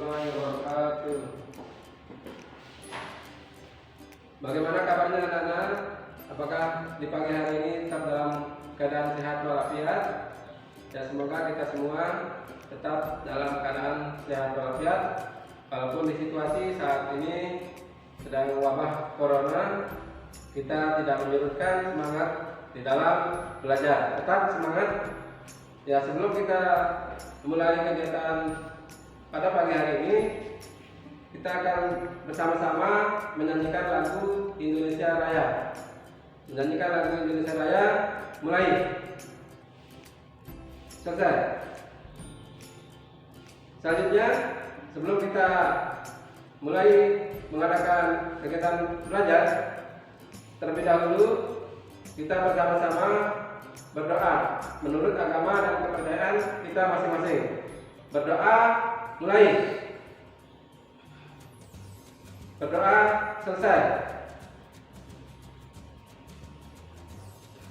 warahmatullahi wabarakatuh. Bagaimana kabarnya anak-anak? Apakah di pagi hari ini tetap dalam keadaan sehat walafiat? Ya, semoga kita semua tetap dalam keadaan sehat walafiat walaupun di situasi saat ini sedang wabah corona. Kita tidak menyurutkan semangat di dalam belajar, tetap semangat. Ya, sebelum kita mulai kegiatan pada pagi hari ini, kita akan bersama-sama menyanyikan lagu Indonesia Raya. Menyanyikan lagu Indonesia Raya, mulai. Selesai. Selanjutnya, sebelum kita mulai mengadakan kegiatan belajar, terlebih dahulu kita bersama-sama berdoa menurut agama dan kepercayaan kita masing-masing. Berdoa, mulai. Berdoa, selesai.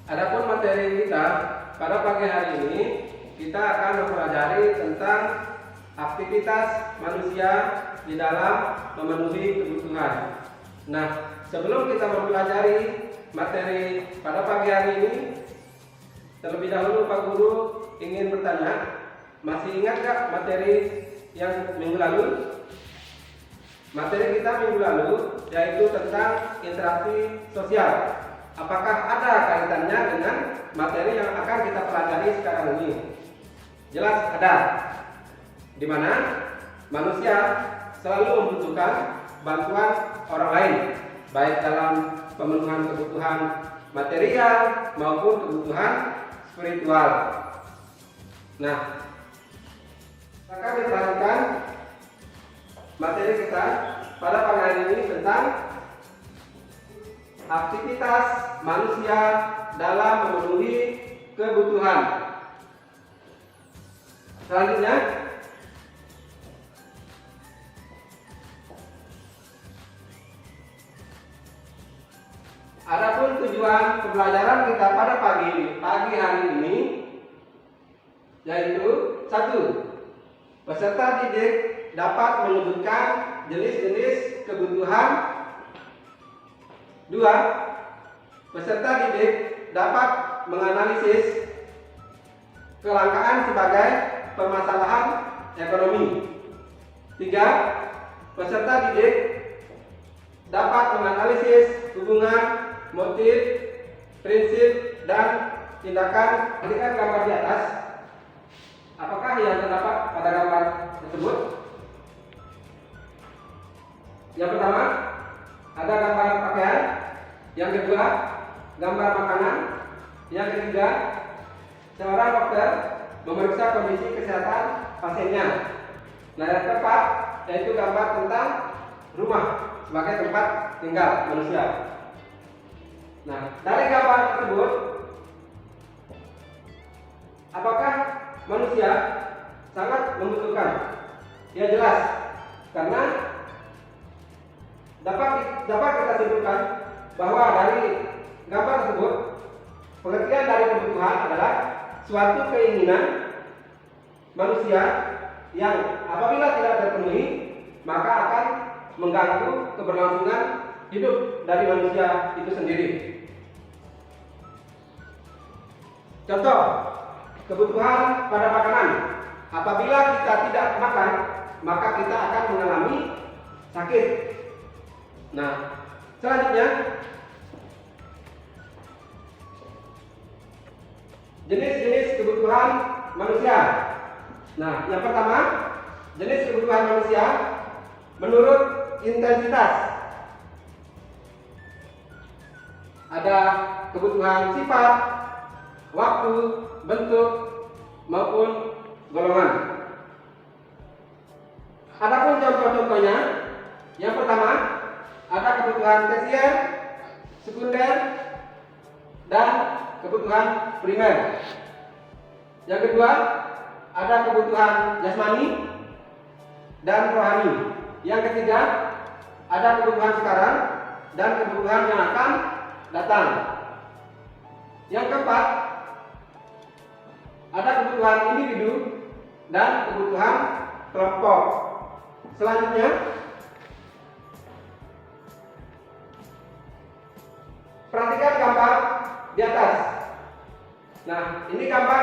Adapun materi kita pada pagi hari ini, kita akan mempelajari tentang aktivitas manusia di dalam memenuhi kebutuhan. Nah, sebelum kita mempelajari materi pada pagi hari ini, terlebih dahulu Pak Guru ingin bertanya, masih ingat gak materi yang minggu lalu? Materi kita minggu lalu yaitu tentang interaksi sosial. Apakah ada kaitannya dengan materi yang akan kita pelajari sekarang ini? Jelas ada. Di mana manusia selalu membutuhkan bantuan orang lain, baik dalam pemenuhan kebutuhan material maupun kebutuhan spiritual. Nah, akan diperhatikan materi kita pada pagi hari ini tentang aktivitas manusia dalam memenuhi kebutuhan. Selanjutnya, adapun tujuan pembelajaran kita pada pagi hari ini yaitu 1. Peserta didik dapat menyebutkan jenis-jenis kebutuhan. 2. Peserta didik dapat menganalisis kelangkaan sebagai permasalahan ekonomi. 3. Peserta didik dapat menganalisis hubungan, motif, prinsip, dan tindakan. Perhatikan gambar di atas. Apakah yang terdapat pada gambar tersebut? Yang pertama, ada gambar pakaian. Yang kedua, gambar makanan. Yang ketiga, seorang dokter memeriksa kondisi kesehatan pasiennya. Nah, yang keempat yaitu gambar tentang rumah sebagai tempat tinggal manusia. Nah, dari gambar tersebut, apakah manusia sangat membutuhkan? Ya, jelas, karena dapat kita simpulkan bahwa dari gambar tersebut, pengertian dari kebutuhan adalah suatu keinginan manusia yang apabila tidak terpenuhi maka akan mengganggu keberlangsungan hidup dari manusia itu sendiri. Contoh, kebutuhan pada makanan. Apabila kita tidak makan, maka kita akan mengalami sakit. Nah, selanjutnya, jenis-jenis kebutuhan manusia. Nah, yang pertama, jenis kebutuhan manusia menurut intensitas. Ada kebutuhan sifat, waktu, bentuk, maupun golongan. Adapun contoh-contohnya, yang pertama, ada kebutuhan tersier, sekunder, dan kebutuhan primer. Yang kedua, ada kebutuhan jasmani dan rohani. Yang ketiga, ada kebutuhan sekarang dan kebutuhan yang akan datang. Yang keempat, ada kebutuhan individu dan kebutuhan kelompok. selanjutnya perhatikan gambar di atas. Nah, ini gambar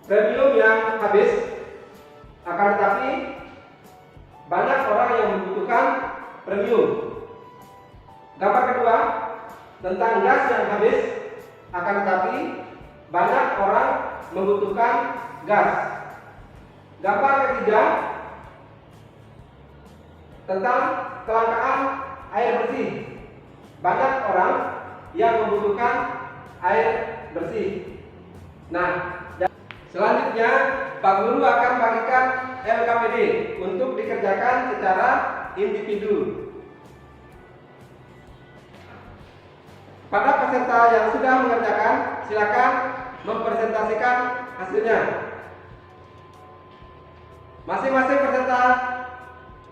premium yang habis, akan tetapi banyak orang yang membutuhkan premium. Gambar kedua tentang gas yang habis, akan tetapi banyak orang membutuhkan gas. Gambar ketiga tentang kelangkaan air bersih. Banyak orang yang membutuhkan air bersih. Nah, selanjutnya Pak Guru akan bagikan LKPD untuk dikerjakan secara individu. Pada peserta yang sudah mengerjakan, silakan mempresentasikan hasilnya. Masing-masing peserta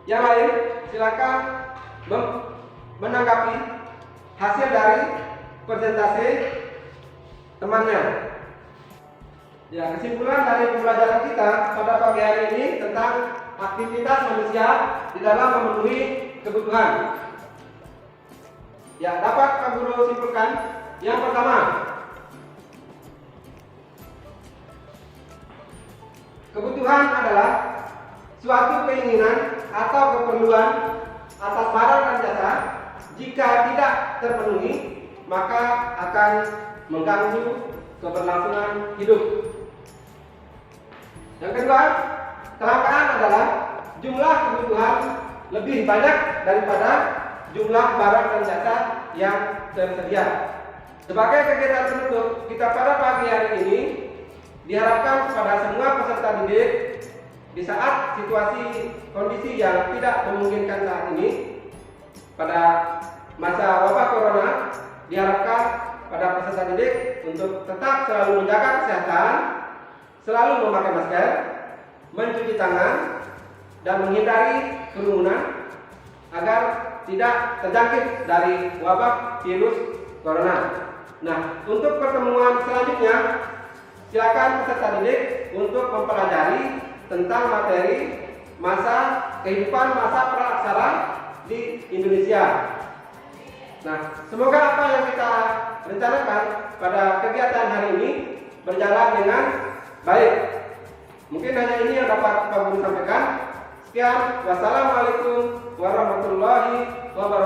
yang lain silakan menanggapi hasil dari presentasi temannya. Ya, kesimpulan dari pembelajaran kita pada pagi hari ini tentang aktivitas manusia di dalam memenuhi kebutuhan. Ya, dapat Pak Guru simpulkan. Yang pertama, kebutuhan adalah suatu keinginan atau keperluan atas barang dan jasa. Jika tidak terpenuhi, maka akan mengganggu keberlangsungan hidup. Yang kedua, kelangkaan adalah jumlah kebutuhan lebih banyak daripada jumlah barang dan jasa yang tersedia. Sebagai kegiatan penutup kita pada pagi hari ini, diharapkan kepada semua peserta didik di saat situasi kondisi yang tidak memungkinkan saat ini, pada masa wabah corona, diharapkan pada peserta didik untuk tetap selalu menjaga kesehatan, selalu memakai masker, mencuci tangan, dan menghindari kerumunan agar tidak terjangkit dari wabah virus corona. Nah, untuk pertemuan selanjutnya, silakan peserta didik untuk mempelajari tentang materi kehidupan masa praaksara di Indonesia. Nah, semoga apa yang kita rencanakan pada kegiatan hari ini berjalan dengan baik. Mungkin hanya ini yang dapat Pak Guru sampaikan. Sekian, wassalamualaikum warahmatullahi wabarakatuh.